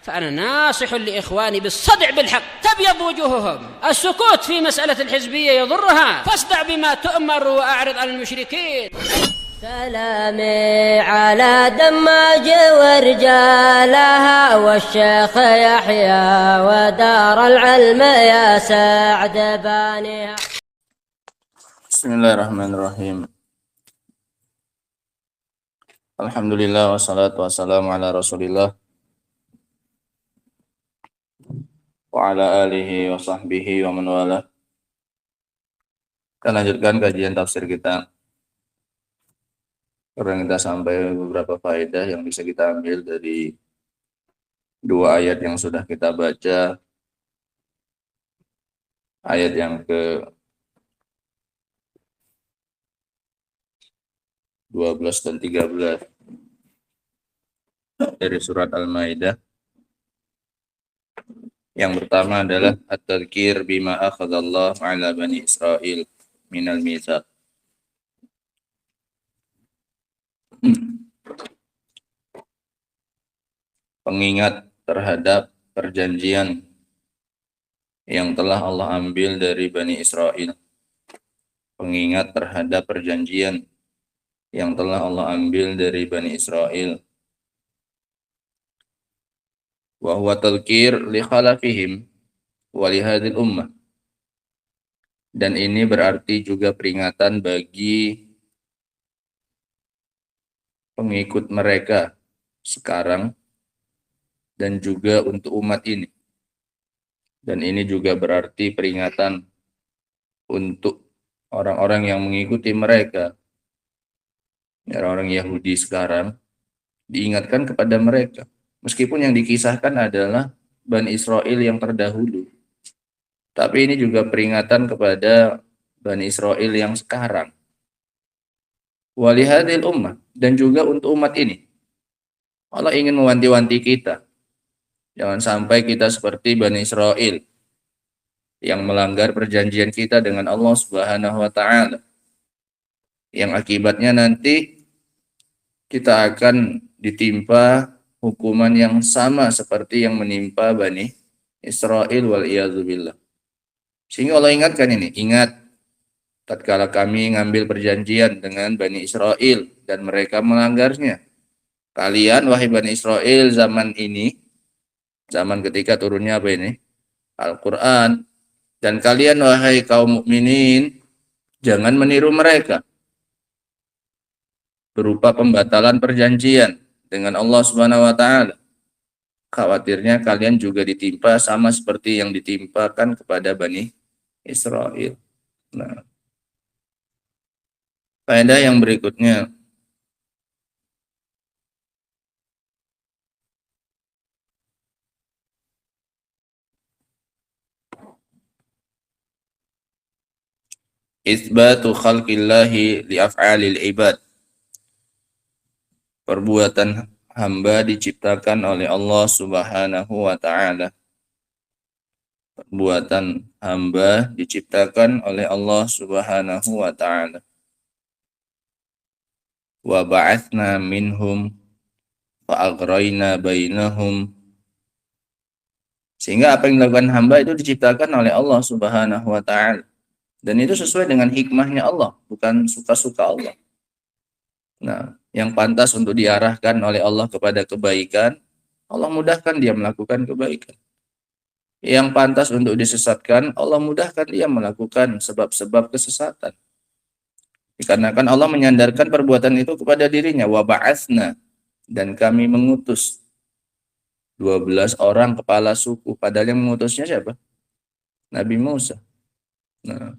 فأنا ناصح لإخواني بالصدع بالحق تبيض وجوههم. السكوت في مسألة الحزبية يضرها، فاصدع بما تؤمر وأعرض عن المشركين. سلامي على دماج ورجالها والشيخ يحيى ودار العلم يا سعد بانيها. Bismillahirrahmanirrahim. Alhamdulillah wassalatu wassalamu ala Rasulillah wa ala alihi wa sahbihi wa man wala. Kita lanjutkan kajian tafsir kita. Karena kita sampai beberapa faedah yang bisa kita ambil dari dua ayat yang sudah kita baca. Ayat yang ke 12 dan 13 dari surat Al-Maidah. Yang pertama adalah at-tadhkir bima akhadallahu ala bani Israil minal mitsaq. Pengingat terhadap perjanjian yang telah Allah ambil dari Bani Israel. Pengingat terhadap perjanjian yang telah Allah ambil dari Bani Israel. Wa huwa tadhkir li khalafihim wa li hadhil ummah. Dan ini berarti juga peringatan bagi pengikut mereka sekarang dan juga untuk umat ini. Dan ini juga berarti peringatan untuk orang-orang yang mengikuti mereka. Orang-orang Yahudi sekarang diingatkan kepada mereka. Meskipun yang dikisahkan adalah Bani Israel yang terdahulu. Tapi ini juga peringatan kepada Bani Israel yang sekarang. Walihadil ummah, dan juga untuk umat ini. Allah ingin mewanti-wanti kita. Jangan sampai kita seperti Bani Israel yang melanggar perjanjian kita dengan Allah Subhanahu wa taala. Yang akibatnya nanti kita akan ditimpa hukuman yang sama seperti yang menimpa Bani Israel wal iyadzubillah. Sehingga Allah ingatkan ini, ingat tatkala kami ngambil perjanjian dengan Bani Israel dan mereka melanggarnya. Kalian wahai Bani Israel zaman ini, zaman ketika turunnya apa ini? Al-Quran. Dan kalian wahai kaum mukminin, jangan meniru mereka. Berupa pembatalan perjanjian dengan Allah Subhanahu wa taala. Khawatirnya kalian juga ditimpa sama seperti yang ditimpakan kepada Bani Israel. Nah, faedah yang berikutnya, isbatu khalqillahi li af'alil ibad. Perbuatan hamba diciptakan oleh Allah Subhanahu wa taala. Perbuatan hamba diciptakan oleh Allah Subhanahu wa taala. Wa ba'atsna minhum fa aghrayna bainahum. Sehingga apa yang dilakukan hamba itu diciptakan oleh Allah Subhanahu wa taala. Dan itu sesuai dengan hikmahnya Allah, bukan suka-suka Allah. Nah, yang pantas untuk diarahkan oleh Allah kepada kebaikan, Allah mudahkan dia melakukan kebaikan. Yang pantas untuk disesatkan, Allah mudahkan dia melakukan sebab-sebab kesesatan. Dikarenakan Allah menyandarkan perbuatan itu kepada dirinya. Wa ba'atsna, dan kami mengutus 12 orang kepala suku. Padahal yang mengutusnya siapa? Nabi Musa. Nah,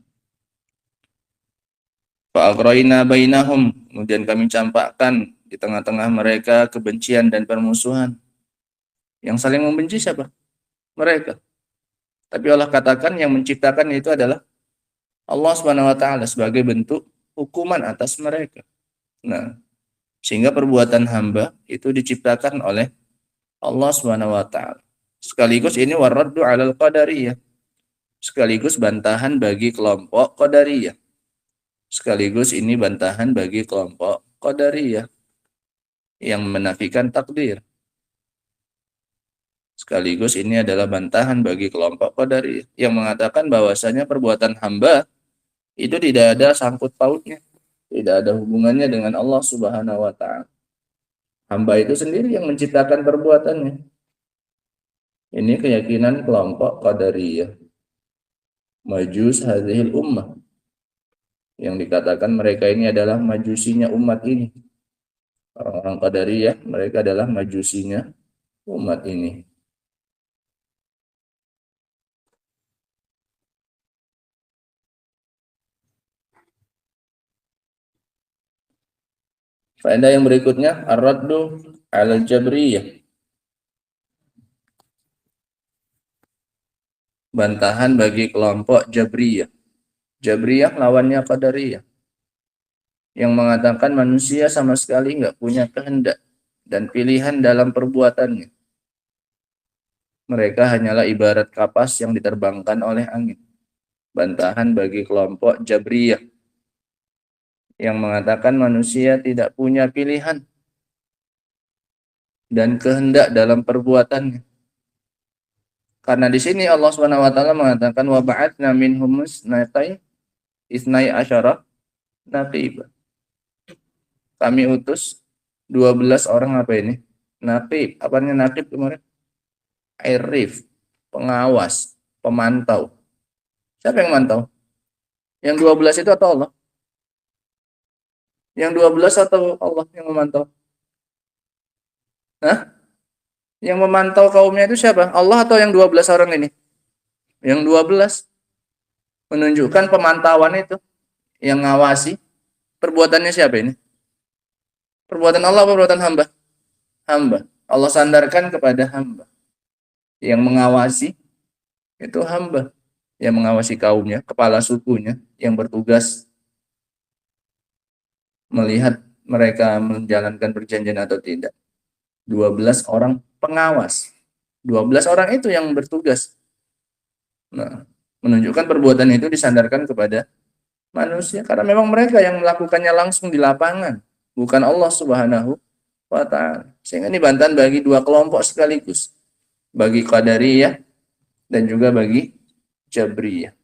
fa'aghrayna bainahum, kemudian kami campakkan di tengah-tengah mereka kebencian dan permusuhan. Yang saling membenci siapa? Mereka. Tapi Allah katakan yang menciptakan itu adalah Allah Subhanahu wa taala sebagai bentuk hukuman atas mereka. Nah, sehingga perbuatan hamba itu diciptakan oleh Allah Subhanahu wa taala. Sekaligus ini waraddu 'alal qadariyah. Sekaligus bantahan bagi kelompok qadariyah. Sekaligus ini bantahan bagi kelompok qadariyah yang menafikan takdir. Sekaligus ini adalah bantahan bagi kelompok Qadariyah yang mengatakan bahwasanya perbuatan hamba itu tidak ada sangkut pautnya, tidak ada hubungannya dengan Allah Subhanahu wa taala. Hamba itu sendiri yang menciptakan perbuatannya. Ini keyakinan kelompok Qadariyah, Majus hadhil ummah, yang dikatakan mereka ini adalah majusinya umat ini. Orang-orang Qadariyah, mereka adalah majusinya umat ini. Faedah yang berikutnya, ar-raddu al-jabriyah. Bantahan bagi kelompok Jabriyah. Jabriyah lawannya Qadariyah, yang mengatakan manusia sama sekali nggak punya kehendak dan pilihan dalam perbuatannya. Mereka hanyalah ibarat kapas yang diterbangkan oleh angin. Bantahan bagi kelompok Jabriyah, yang mengatakan manusia tidak punya pilihan dan kehendak dalam perbuatannya. Karena di sini Allah Subhanahu wa taala mengatakan wa ba'atna minhum isnai asyara naqiba. Kami utus 12 orang apa ini? Naqib. Apanya naqib kemarin? Arif, pengawas, pemantau. Siapa yang mantau? Yang 12 itu atau Allah? Yang 12 atau Allah yang memantau? Hah? Yang memantau kaumnya itu siapa? Allah atau yang 12 orang ini? Yang 12 menunjukkan pemantauan itu, yang ngawasi. Perbuatannya siapa ini? Perbuatan Allah atau perbuatan hamba? Hamba. Allah sandarkan kepada hamba. Yang mengawasi itu hamba. Yang mengawasi kaumnya, kepala sukunya, yang bertugas melihat mereka menjalankan perjanjian atau tidak. 12 orang pengawas. 12 orang itu yang bertugas. Nah, menunjukkan perbuatan itu disandarkan kepada manusia karena memang mereka yang melakukannya langsung di lapangan, bukan Allah Subhanahu wa taala. Sehingga ini bantahan bagi dua kelompok sekaligus, bagi Qadariyah dan juga bagi Jabriyah.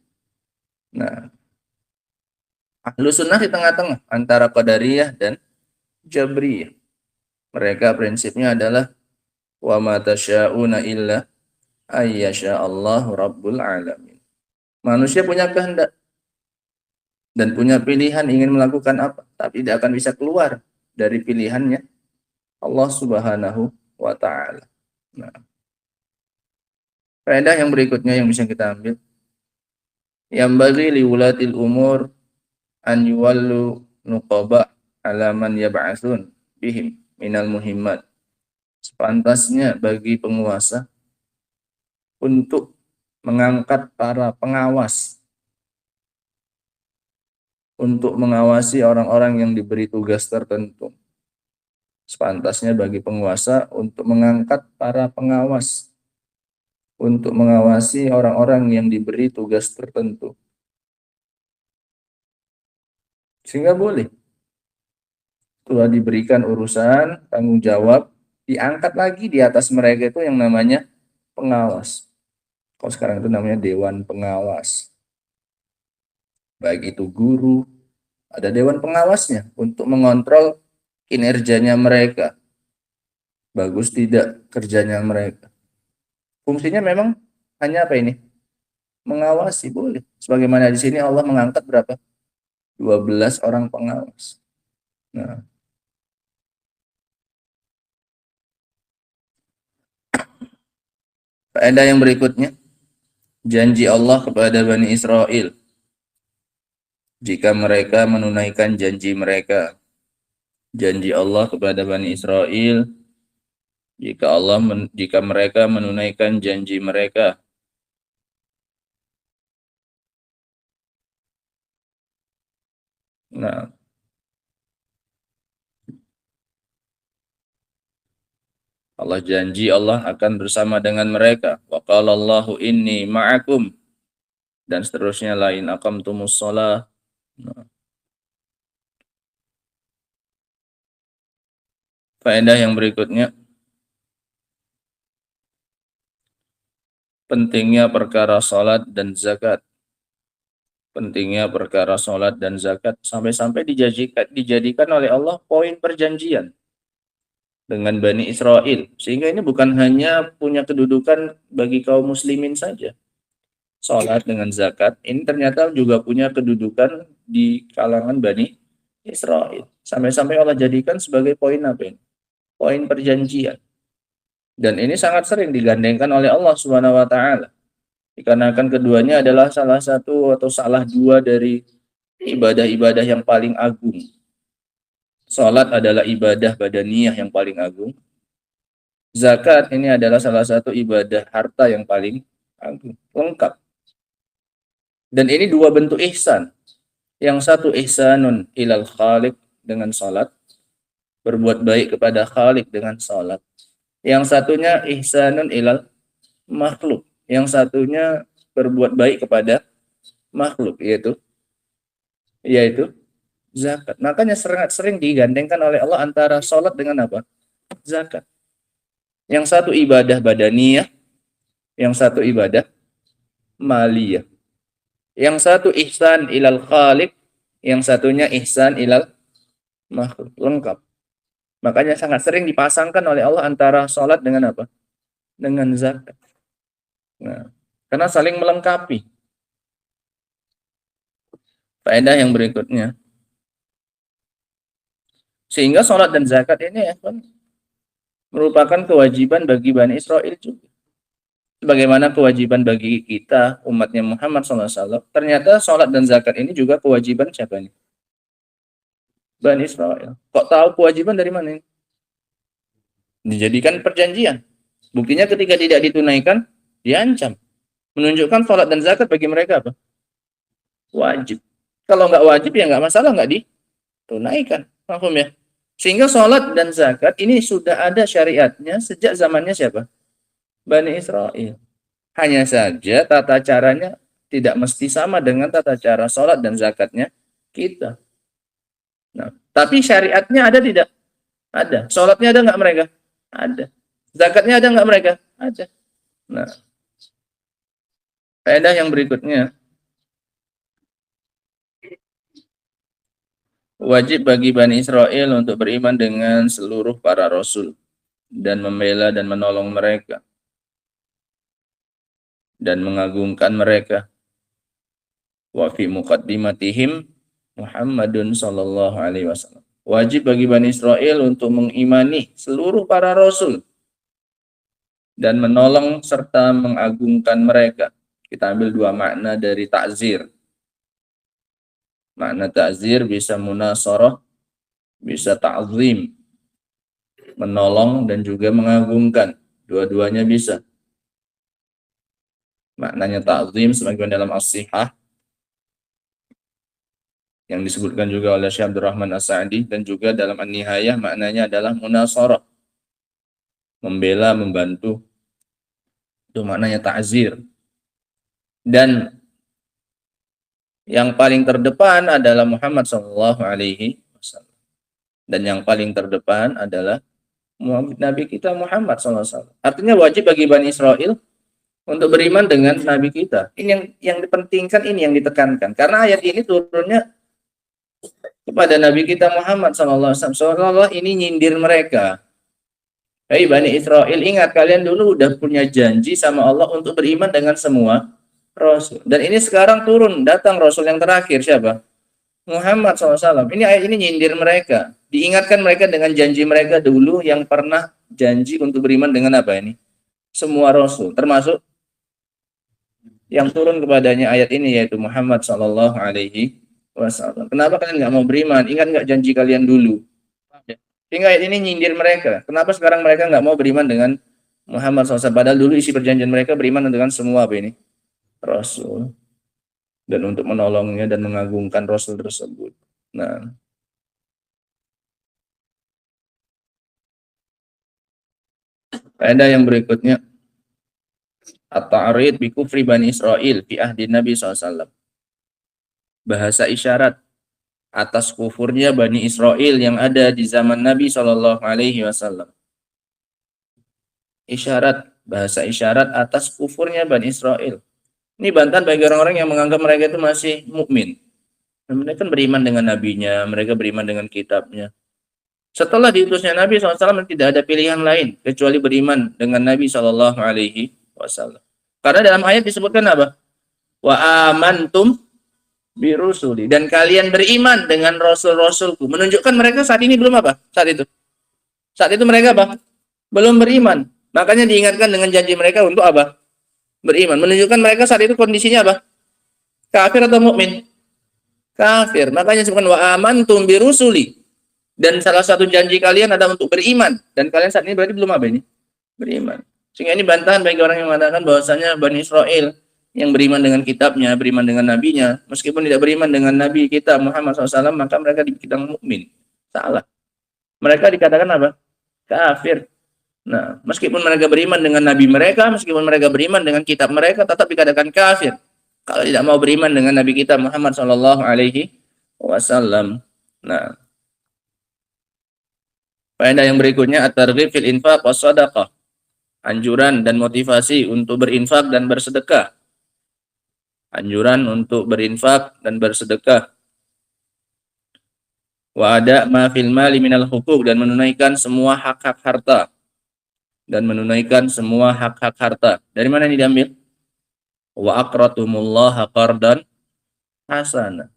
Nah, Ahlu Sunnah di tengah-tengah antara Qadariyah dan Jabriyah. Mereka prinsipnya adalah wa ma tasya'una illa ayyasha Allahu rabbul alamin. Manusia punya kehendak dan punya pilihan ingin melakukan apa, tapi tidak akan bisa keluar dari pilihannya Allah Subhanahu wa taala. Nah, faedah yang berikutnya yang bisa kita ambil, yang bagi liwulatil umur an yuwallu nuqaba ala man yab'atsun bihim minal muhimmat. Sepantasnya bagi penguasa untuk mengangkat para pengawas untuk mengawasi orang-orang yang diberi tugas tertentu. Sepantasnya bagi penguasa untuk mengangkat para pengawas untuk mengawasi orang-orang yang diberi tugas tertentu. Sehingga boleh setelah diberikan urusan, tanggung jawab, diangkat lagi di atas mereka itu yang namanya pengawas. Kalau sekarang itu namanya dewan pengawas. Baik itu guru, ada dewan pengawasnya untuk mengontrol kinerjanya mereka. Bagus tidak kerjanya mereka. Fungsinya memang hanya apa ini? Mengawasi, boleh. Sebagaimana di sini Allah mengangkat berapa? 12 orang pengawas. Nah, faedah yang berikutnya, janji Allah kepada Bani Israel jika mereka menunaikan janji mereka. Janji Allah kepada Bani Israel jika mereka menunaikan janji mereka. Nah, Allah janji Allah akan bersama dengan mereka. Wa qala Allahu inni ma'akum, dan seterusnya, lain aqamtumus shalah. Nah, faedah yang berikutnya, pentingnya perkara salat dan zakat. Pentingnya perkara salat dan zakat sampai-sampai dijadikan oleh Allah poin perjanjian dengan Bani Israel. Sehingga ini bukan hanya punya kedudukan bagi kaum muslimin saja. Salat dengan zakat ini ternyata juga punya kedudukan di kalangan Bani Israel. Sampai-sampai Allah jadikan sebagai poin apa ini? Poin perjanjian. Dan ini sangat sering digandengkan oleh Allah Subhanahu wa taala. Dikarenakan keduanya adalah salah satu atau salah dua dari ibadah-ibadah yang paling agung. Salat adalah ibadah badaniyah yang paling agung. Zakat ini adalah salah satu ibadah harta yang paling agung, lengkap. Dan ini dua bentuk ihsan. Yang satu ihsanun ilal khaliq dengan salat, berbuat baik kepada khaliq dengan salat. Yang satunya ihsanun ilal makhluk. Yang satunya berbuat baik kepada makhluk, yaitu zakat. Makanya sangat sering digandengkan oleh Allah antara salat dengan apa? Zakat. Yang satu ibadah badaniyah, yang satu ibadah maliyah. Yang satu ihsan ilal khaliq, yang satunya ihsan ilal makhluk. Lengkap. Makanya sangat sering dipasangkan oleh Allah antara salat dengan apa? Dengan zakat. Nah, karena saling melengkapi. Faedah yang berikutnya. Sehingga salat dan zakat ini merupakan kewajiban bagi Bani Israel juga. Sebagaimana kewajiban bagi kita, umatnya Muhammad SAW, ternyata salat dan zakat ini juga kewajiban siapa nih? Bani Israel. Kok tahu kewajiban dari mana ini? Dijadikan perjanjian. Buktinya ketika tidak ditunaikan, diancam. Menunjukkan salat dan zakat bagi mereka apa? Wajib. Kalau nggak wajib ya nggak masalah, nggak ditunaikan. Paham ya? Sehingga salat dan zakat ini sudah ada syariatnya sejak zamannya siapa? Bani Israel. Hanya saja tata caranya tidak mesti sama dengan tata cara salat dan zakatnya kita. Nah, tapi syariatnya ada tidak? Ada. Salatnya ada nggak mereka? Ada. Zakatnya ada nggak mereka? Ada. Nah, faedah yang berikutnya, wajib bagi Bani Israel untuk beriman dengan seluruh para rasul dan membela dan menolong mereka dan mengagungkan mereka. Wa fi muqaddimatihim Muhammadun sallallahu alaihi wasallam. Wajib bagi Bani Israel untuk mengimani seluruh para rasul dan menolong serta mengagungkan mereka. Kita ambil dua makna dari ta'zir. Makna ta'zir bisa munasarah, bisa ta'zim. Menolong dan juga mengagungkan. Dua-duanya bisa. Maknanya ta'zim sebagaimana dalam as-sihah yang disebutkan juga oleh Syekh Abdurrahman As-Sa'di, dan juga dalam An-Nihayah maknanya adalah munasarah. Membela, membantu. Itu maknanya ta'zir. Dan yang paling terdepan adalah Muhammad sallallahu alaihi wasallam. Dan yang paling terdepan adalah Nabi kita Muhammad sallallahu alaihi wasallam. Artinya wajib bagi Bani Israel untuk beriman dengan Nabi kita. Ini yang dipentingkan, ini yang ditekankan. Karena ayat ini turunnya kepada Nabi kita Muhammad sallallahu alaihi wasallam. Seolah-olah ini nyindir mereka. Hei Bani Israel, ingat kalian dulu udah punya janji sama Allah untuk beriman dengan semua Rasul. Dan ini sekarang turun, datang Rasul yang terakhir, siapa? Muhammad SAW. Ini ayat ini nyindir mereka. Diingatkan mereka dengan janji mereka dulu yang pernah janji untuk beriman dengan apa ini? Semua Rasul, termasuk yang turun kepadanya ayat ini, yaitu Muhammad SAW. Kenapa kalian nggak mau beriman? Ingat nggak janji kalian dulu? Sehingga ayat ini nyindir mereka. Kenapa sekarang mereka nggak mau beriman dengan Muhammad SAW? Padahal dulu isi perjanjian mereka beriman dengan semua apa ini? Rasul, dan untuk menolongnya dan mengagungkan Rasul tersebut. Nah, faedah yang berikutnya, at-ta'rid bi kufri Bani Israel fi ahdi Nabi SAW. Bahasa isyarat atas kufurnya Bani Israel yang ada di zaman Nabi SAW. Isyarat bahasa isyarat atas kufurnya Bani Israel. Ini bantahan bagi orang-orang yang menganggap mereka itu masih mukmin. Mereka kan beriman dengan nabinya, mereka beriman dengan kitabnya. Setelah diutusnya Nabi SAW tidak ada pilihan lain kecuali beriman dengan Nabi SAW. Karena dalam ayat disebutkan apa? Wa amantum birusuli, dan kalian beriman dengan rasul-rasulku. Menunjukkan mereka saat ini belum apa? Saat itu mereka apa? Belum beriman. Makanya diingatkan dengan janji mereka untuk apa? Beriman. Menunjukkan mereka saat itu kondisinya apa? Kafir atau mukmin? Kafir. Makanya disebutkan wa amantum birusuli. Dan salah satu janji kalian adalah untuk beriman. Dan kalian saat ini berarti belum apa ini? Beriman. Sehingga ini bantahan bagi orang yang mengatakan bahwasanya Bani Israel yang beriman dengan kitabnya, beriman dengan nabinya, meskipun tidak beriman dengan nabi kita Muhammad SAW, maka mereka dikatakan mukmin. Salah. Mereka dikatakan apa? Kafir. Nah, meskipun mereka beriman dengan nabi mereka, meskipun mereka beriman dengan kitab mereka, tetap dikatakan kafir kalau tidak mau beriman dengan nabi kita Muhammad SAW. Nah, faedah yang berikutnya at-targhib fil infaq was shadaqah. Anjuran dan motivasi untuk berinfak dan bersedekah. Anjuran untuk berinfak dan bersedekah. Wa ada ma fil mali minal hukuk, dan menunaikan semua hak-hak harta. Dan menunaikan semua hak-hak harta. Dari mana ini diambil? Wa aqratumullaha qardan hasana.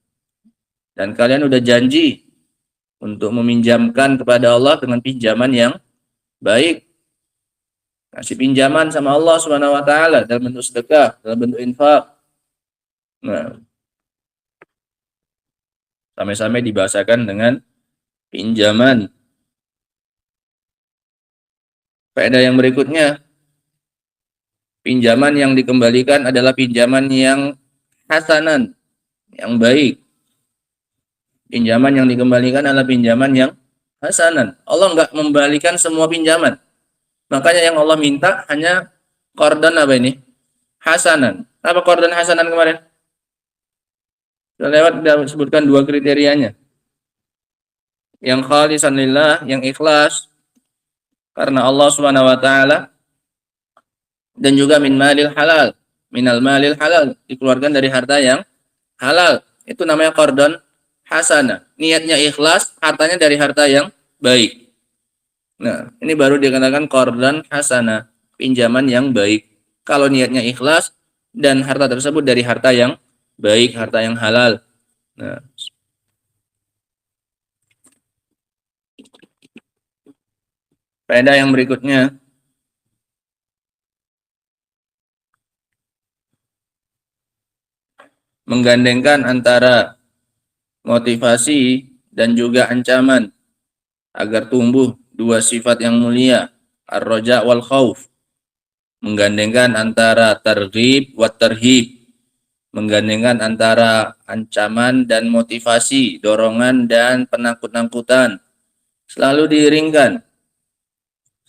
Dan kalian udah janji untuk meminjamkan kepada Allah dengan pinjaman yang baik. Kasih pinjaman sama Allah Subhanahu wa taala dalam bentuk sedekah, dalam bentuk infak. Nah, sampai-sampai dibahasakan dengan pinjaman. Faedah yang berikutnya, pinjaman yang dikembalikan adalah pinjaman yang hasanan, yang baik. Pinjaman yang dikembalikan adalah pinjaman yang hasanan. Allah enggak membalikan semua pinjaman. Makanya yang Allah minta hanya qardan apa ini? Hasanan. Apa qardan hasanan kemarin? Sudah lewat, kita sebutkan dua kriterianya. Yang khalisan lillah, yang ikhlas karena Allah Subhanahu wa taala, dan juga min malil halal, minal malil halal, dikeluarkan dari harta yang halal. Itu namanya qardan hasanah. Niatnya ikhlas, hartanya dari harta yang baik. Nah, ini baru dikatakan qardan hasanah, pinjaman yang baik. Kalau niatnya ikhlas dan harta tersebut dari harta yang baik, harta yang halal. Nah, faedah yang berikutnya, menggandengkan antara motivasi dan juga ancaman agar tumbuh dua sifat yang mulia, ar-raja wal khauf. Menggandengkan antara targhib wa tarhib, menggandengkan antara ancaman dan motivasi, dorongan dan penakut-nakutan, selalu diiringkan.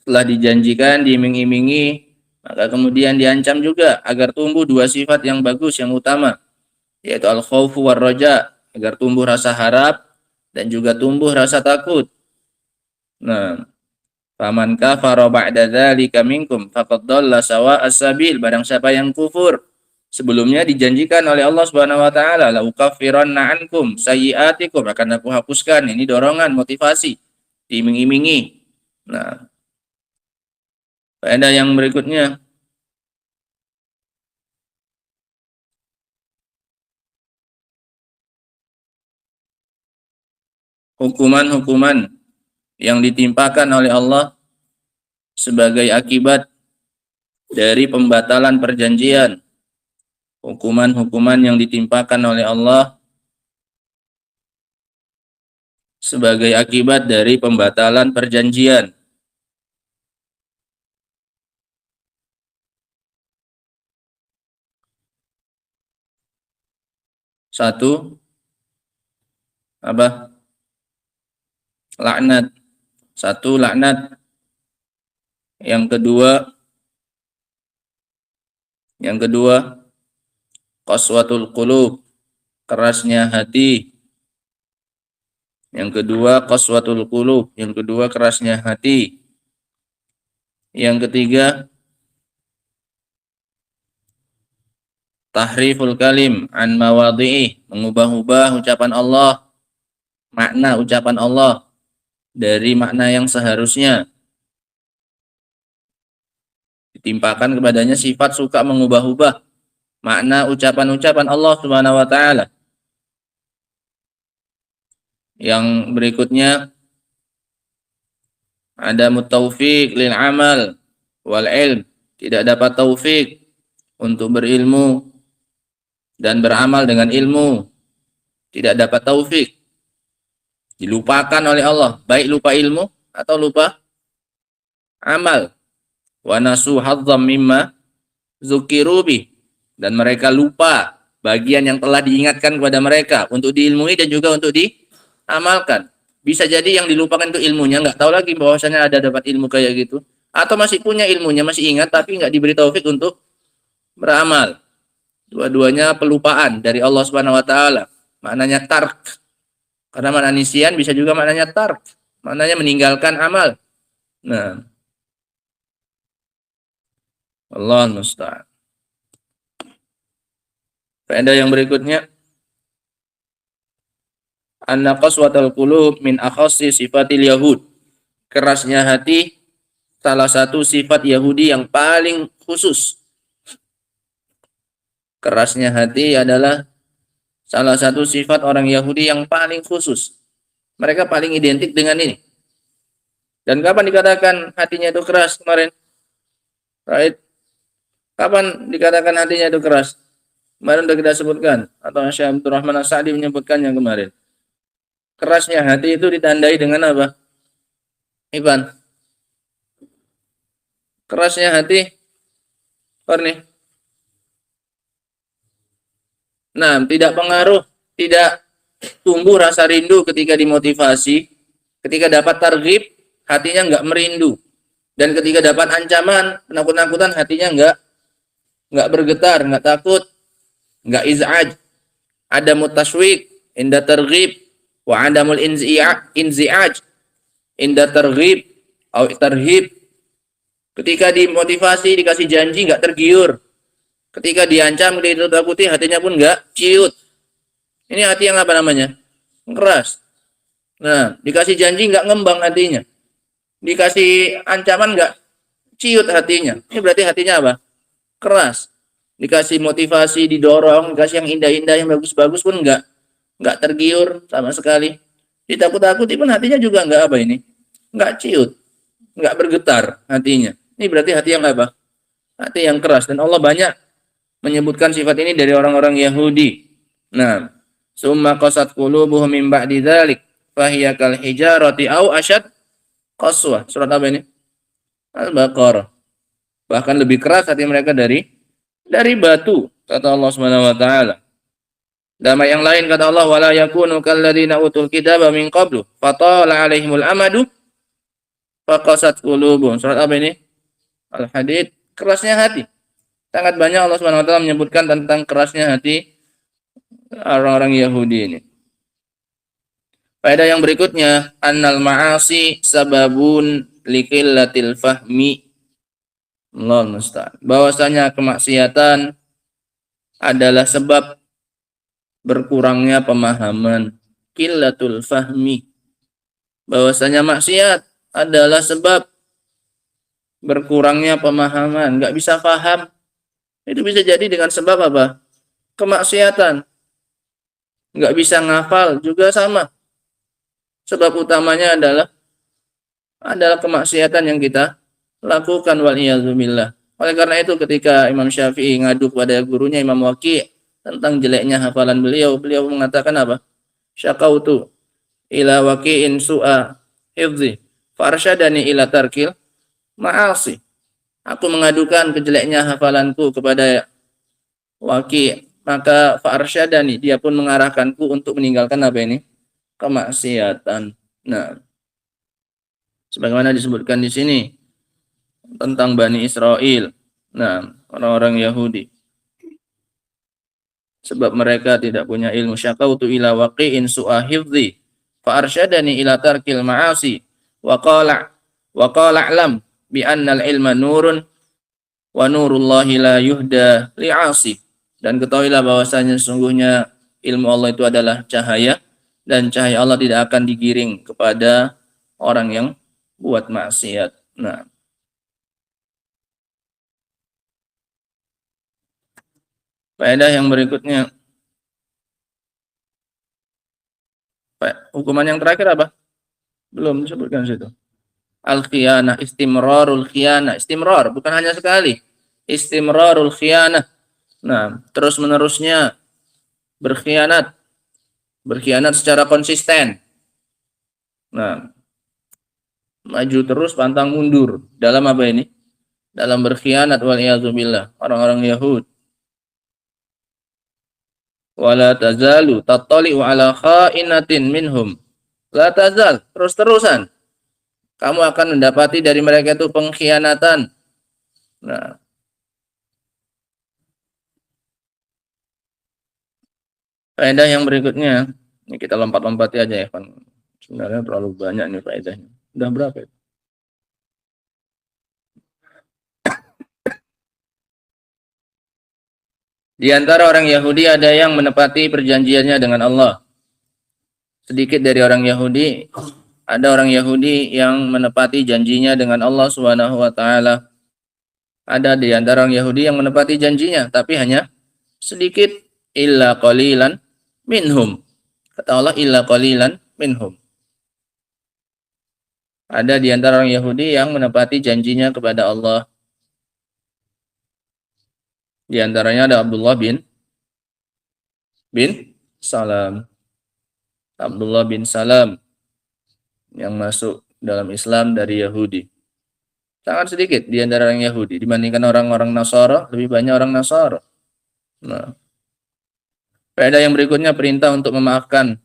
Setelah dijanjikan, diiming-imingi, maka kemudian diancam juga agar tumbuh dua sifat yang bagus, yang utama, yaitu al-khawfu war-raja, agar tumbuh rasa harap dan juga tumbuh rasa takut. Nah, faman kafara ba'da dzalika minkum faqad dhalla sawa'as sabil. Barang siapa yang kufur, sebelumnya dijanjikan oleh Allah Subhanahu wa taala, la ukaffiranna ankum sayyi'atikum, akan aku hapuskan. Ini dorongan, motivasi, diiming-imingi. Nah, faedah yang berikutnya, hukuman-hukuman yang ditimpakan oleh Allah sebagai akibat dari pembatalan perjanjian. Hukuman-hukuman yang ditimpakan oleh Allah sebagai akibat dari pembatalan perjanjian. Satu, apa? Laknat. Satu, laknat. Yang kedua, qaswatul qulub, kerasnya hati. Yang kedua, qaswatul qulub, yang kedua kerasnya hati. Yang ketiga, tahriful kalim an mawadhi'i, mengubah-ubah ucapan Allah, makna ucapan Allah dari makna yang seharusnya. Ditimpakan kepadanya sifat suka mengubah-ubah makna ucapan-ucapan Allah Subhanahu wa taala. Yang berikutnya ada mutaufiq lil amal wal ilm, tidak dapat taufik untuk berilmu dan beramal dengan ilmu, tidak dapat taufik, dilupakan oleh Allah, baik lupa ilmu atau lupa amal. Wa nasu hadzam mimma zukiru bih, dan mereka lupa bagian yang telah diingatkan kepada mereka untuk diilmui dan juga untuk diamalkan. Bisa jadi yang dilupakan itu ilmunya, nggak tahu lagi bahwasanya ada dapat ilmu kayak gitu, atau masih punya ilmunya, masih ingat tapi nggak diberi taufik untuk beramal. Dua-duanya pelupaan dari Allah Subhanahu wa taala. Maknanya tark. Karena makna nisyan bisa juga maknanya tark. Maknanya meninggalkan amal. Nah, Allah musta'an. Faedah yang berikutnya, anna qaswatal qulub min akhassi sifatil yahud. Kerasnya hati salah satu sifat Yahudi yang paling khusus. Kerasnya hati adalah salah satu sifat orang Yahudi yang paling khusus. Mereka paling identik dengan ini. Dan kapan dikatakan hatinya itu keras kemarin? Right? Kapan dikatakan hatinya itu keras? Kemarin sudah kita sebutkan, atau Syekh Abdul Rahman As-Sa'di menyebutkannya kemarin. Kerasnya hati itu ditandai dengan apa? Iban. Kerasnya hati, Korni. Nah, tidak pengaruh, tidak tumbuh rasa rindu ketika dimotivasi, ketika dapat targhib, hatinya enggak merindu. Dan ketika dapat ancaman, penakut-nakutan, hatinya enggak bergetar, enggak takut, enggak iz'aj. Ada mutasywik inda targhib wa adamul inzi'aj inda targhib atau tarhib. Ketika dimotivasi, dikasih janji, enggak tergiur. Ketika diancam, ditakuti, hatinya pun enggak ciut. Ini hati yang apa namanya? Keras. Nah, dikasih janji enggak ngembang hatinya. Dikasih ancaman enggak ciut hatinya. Ini berarti hatinya apa? Keras. Dikasih motivasi, didorong, dikasih yang indah-indah, yang bagus-bagus pun enggak tergiur sama sekali. Ditakut-takuti pun hatinya juga enggak apa ini? Enggak ciut. Enggak bergetar hatinya. Ini berarti hati yang apa? Hati yang keras. Dan Allah banyak menyebutkan sifat ini dari orang-orang Yahudi. Nah, summa qasat qulubuhum min ba'di dzalik fahiya kal hijarati au asyad qaswah. Surat apa ini? Al-Baqarah. Bahkan lebih keras hati mereka dari batu, kata Allah Subhanahu wa taala. Dalam yang lain kata Allah, wala yakunu kalladzina utul kitaba min qablu fatala alaihimul amadu faqasat qulubuhum. Surat apa ini? Al-Hadid. Kerasnya hati. Sangat banyak Allah Subhanahu wa taala menyebutkan tentang kerasnya hati orang-orang Yahudi ini. Faedah yang berikutnya, annal ma'asi sababun liqillatil fahmi. Allah musta'an. Bahwasanya kemaksiatan adalah sebab berkurangnya pemahaman. Qillatul fahmi. Bahwasanya maksiat adalah sebab berkurangnya pemahaman, nggak bisa paham. Itu bisa jadi dengan sebab apa? Kemaksiatan. Nggak bisa ngafal juga sama. Sebab utamanya adalah kemaksiatan yang kita lakukan, waliyadzubillah. Oleh karena itu ketika Imam Syafi'i ngadu kepada gurunya Imam Waqi' tentang jeleknya hafalan beliau mengatakan apa? Syaqautu ila waqi'in su'a hifzi farsyadani ila tarkil ma'asi. Aku mengadukan kejeleknya hafalanku kepada Waqi', maka farsyadani, dia pun mengarahkanku untuk meninggalkan apa ini? Kemaksiatan. Nah, sebagaimana disebutkan di sini tentang Bani Israel. Nah, orang-orang Yahudi. Sebab mereka tidak punya ilmu. Syaqautu ila waqi'in su'a hifzi fa arsyadani ila tarkil ma'asi wa qala a'lam bi annal ilma nurun wa nurullahi la yuhda li'asi. Dan ketahuilah bahwasanya sesungguhnya ilmu Allah itu adalah cahaya, dan cahaya Allah tidak akan digiring kepada orang yang buat maksiat. Nah, faedah yang berikutnya, hukuman yang terakhir apa? Belum disebutkan situ. Al-khiyanah, istimrarul khiyanah. Istimrar, bukan hanya sekali. Istimrarul khiyanah. Nah, terus menerusnya berkhianat. Berkhianat secara konsisten. Nah, maju terus pantang mundur. Dalam apa ini? Dalam berkhianat, waliyadzubillah. Orang-orang Yahud. Wala tazalu tattali'u ala kha'inatin minhum. La tazal, terus-terusan. Kamu akan mendapati dari mereka itu pengkhianatan. Nah, faedah yang berikutnya, ini kita lompat-lompati aja ya, kan. Sebenarnya terlalu banyak nih faedahnya. Udah berapa ya? Di antara orang Yahudi ada yang menepati perjanjiannya dengan Allah. Sedikit dari orang Yahudi, ada orang Yahudi yang menepati janjinya dengan Allah Subhanahu wa taala. Ada di antara orang Yahudi yang menepati janjinya, tapi hanya sedikit, illa qalilan minhum. Kata Allah, illa qalilan minhum. Ada di antara orang Yahudi yang menepati janjinya kepada Allah. Di antaranya ada Abdullah bin Salam. Abdullah bin Salam yang masuk dalam Islam dari Yahudi. Sangat sedikit di antara orang Yahudi dibandingkan orang-orang Nasara, lebih banyak orang Nasara. Nah, faedah yang berikutnya, perintah untuk memaafkan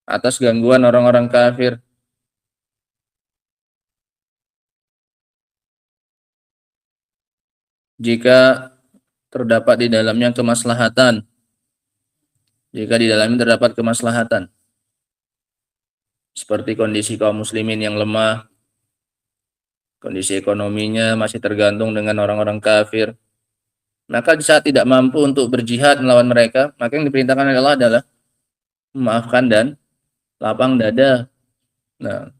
atas gangguan orang-orang kafir. Jika terdapat di dalamnya kemaslahatan. Jika di dalamnya terdapat kemaslahatan. Seperti kondisi kaum muslimin yang lemah, kondisi ekonominya masih tergantung dengan orang-orang kafir. Maka di saat tidak mampu untuk berjihad melawan mereka, maka yang diperintahkan oleh Allah adalah memaafkan dan lapang dada. Nah,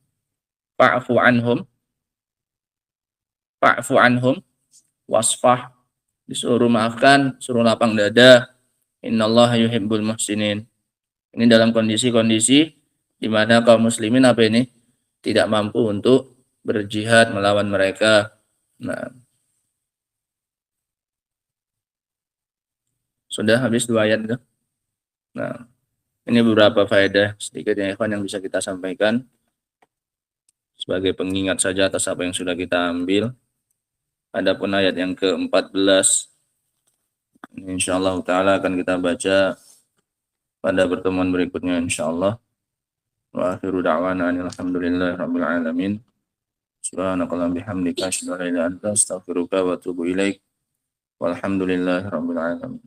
fa'fu anhum wasfah, disuruh maafkan, suruh lapang dada. Innallaha yuhibbul muhsinin. Ini dalam kondisi-kondisi di mana kaum muslimin apa ini? Tidak mampu untuk berjihad melawan mereka. Nah, sudah habis 2 ayat itu. Nah, ini beberapa faedah sedikit ya ikhwan yang bisa kita sampaikan sebagai pengingat saja atas apa yang sudah kita ambil. Adapun ayat yang ke-14 insyaallah taala akan kita baca pada pertemuan berikutnya insyaallah. Wa akhiru da'wana alhamdulillahi rabbil alamin. Subhanakallahumma bihamdika asyhadu an la ilaha illa anta astaghfiruka wa atubu ilaik. Walhamdulillahi rabbil alamin.